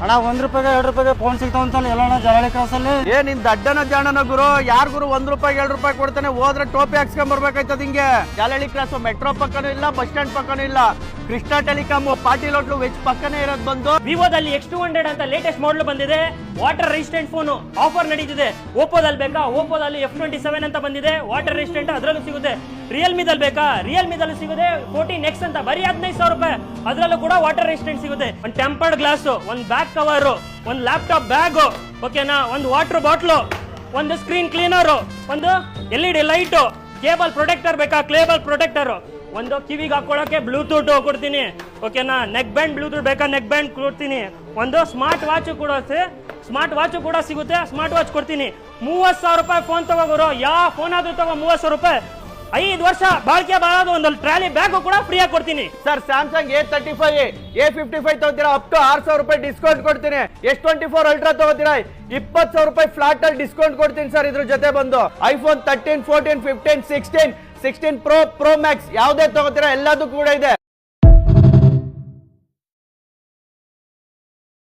ಅಣ್ಣ 1 ರೂಪಾಯಿಗೆ 2 ರೂಪಾಯಿಗೆ ಫೋನ್ ಸಿಗ್ತಾವಂತಲ್ಲ ಎಲ್ಲ ಜರಳಿ ಕ್ರಾಸಲ್ಲಿ. ನಿನ್ ದಡ್ಡನ ಜಾಣನ ಗುರು, ಯಾರ್ ಗುರು 1 ರೂಪಾಯಿಗೆ 2 ರೂಪಾಯಿ ಕೊಡ್ತಾನೆ, ಹೋದ್ರೆ ಟೋಪಿ ಹಾಕ್ಸ್ಕೊಂಡ್ ಬರ್ಬೇಕಾಯ್ತದ ಹಿಂಗೆ. ಜಾಲಹಳ್ಳಿ ಕ್ರಾಸ್ ಮೆಟ್ರೋ ಪಕ್ಕನೂ ಇಲ್ಲ, ಬಸ್ ಸ್ಟ್ಯಾಂಡ್ ಪಕ್ಕನೂ ಇಲ್ಲ. Krishna telecom Patil hotel veg ಪಕ್ಕನೇ ಇರೋದು ಬಂದು. ವಿವೋದಲ್ಲಿ X200 ಅಂತ ಲೇಟೆಸ್ಟ್ ಮಾಡಲ್ ಬಂದಿದೆ, ವಾಟರ್ ರೆಸಿಸ್ಟೆಂಟ್ ಫೋನ್ ಆಫರ್ ನಡೀತಿದೆ. ಓಪೋದಲ್ಲಿ ಬೇಕಾ, ಓಪೋದಲ್ಲಿ F27 ಅಂತ ಬಂದಿದೆ, ವಾಟರ್ ರೆಸಿಸ್ಟೆಂಟ್ ಅದರಲ್ಲೂ ಸಿಗುತ್ತೆ. ರಿಯಲ್ಮಿದಲ್ಲಿ ಬೇಕಾ, ರಿಯಲ್ಮಿದಲ್ಲೂ ಸಿಗುತ್ತೆ 14X ಅಂತ ಬರೀ 15,000 ರೂಪಾಯಿ, ಅದರಲ್ಲೂ ಕೂಡ ವಾಟರ್ ರೆಸಿಸ್ಟೆಂಟ್ ಸಿಗುತ್ತೆ. ಒಂದು ಟೆಂಪರ್ಡ್ ಗ್ಲಾಸ್, ಒಂದು ಬ್ಯಾಕ್ ಕವರ್, ಒಂದು ಲ್ಯಾಪ್ಟಾಪ್ ಬ್ಯಾಗ್, ಓಕೆನಾ, ಒಂದು ವಾಟರ್ ಬಾಟ್ಲು, ಒಂದು ಸ್ಕ್ರೀನ್ ಕ್ಲೀನರ್, ಒಂದು LED ಲೈಟ್, ಕೇಬಲ್ ಪ್ರೊಟೆಕ್ಟರ್ ಬೇಕಾ, ಕೇಬಲ್ ಪ್ರೊಟೆಕ್ಟರ್, ಒಂದು ಕಿವಿಗೆ ಹಾಕೊಳ್ಳೋಕೆ ಬ್ಲೂಟೂತ್ ಕೊಡ್ತೀನಿ, ಓಕೆನಾ, ನೆಕ್ ಬ್ಯಾಂಡ್ ಬ್ಲೂಟೂತ್ ಬೇಕಾ, ನೆಕ್ ಬ್ಯಾಂಡ್ ಕೊಡ್ತೀನಿ. ಒಂದು ಸ್ಮಾರ್ಟ್ ವಾಚ್ ಕೂಡ ಸಿಗುತ್ತೆ, ಸ್ಮಾರ್ಟ್ ವಾಚ್ ಕೊಡ್ತೀನಿ. 30,000 ರೂಪಾಯಿ ಫೋನ್ ತಗೋರು, ಯಾವ ಫೋನ್ ಆದ್ರೂ ತಗೋ 30,000 ರೂಪಾಯಿ, 5 ವರ್ಷ ಬಾಳಿಕೆ ಬಾಳೋದು, ಒಂದು ಟ್ರಾಲಿ ಬ್ಯಾಗ್ ಕೂಡ ಫ್ರೀ ಆಗಿ ಕೊಡ್ತೀನಿ. ಸರ್ ಸ್ಯಾಮ್ಸಂಗ್ A35 A55 ತಗೋತೀರಾ, ಅಪ್ ಟು 6,000 ರೂಪಾಯಿ ಡಿಸ್ಕೌಂಟ್ ಕೊಡ್ತೀನಿ. S24 ಅಲ್ಟ್ರಾ ತಗೋತೀರಾ, 20,000 ರೂಪಾಯಿ ಫ್ಲಾಟ್ ಅಲ್ಲಿ ಡಿಸ್ಕೌಂಟ್ ಕೊಡ್ತೀನಿ ಸರ್. ಇದ್ರ ಜೊತೆ ಬಂದು iPhone 13, 14, 15, 16 ಪ್ರೋ ಮ್ಯಾಕ್ಸ್ ಯಾವ್ದೇ ತಗೋತೀರಾ ಎಲ್ಲದೂ ಕೂಡ ಇದೆ.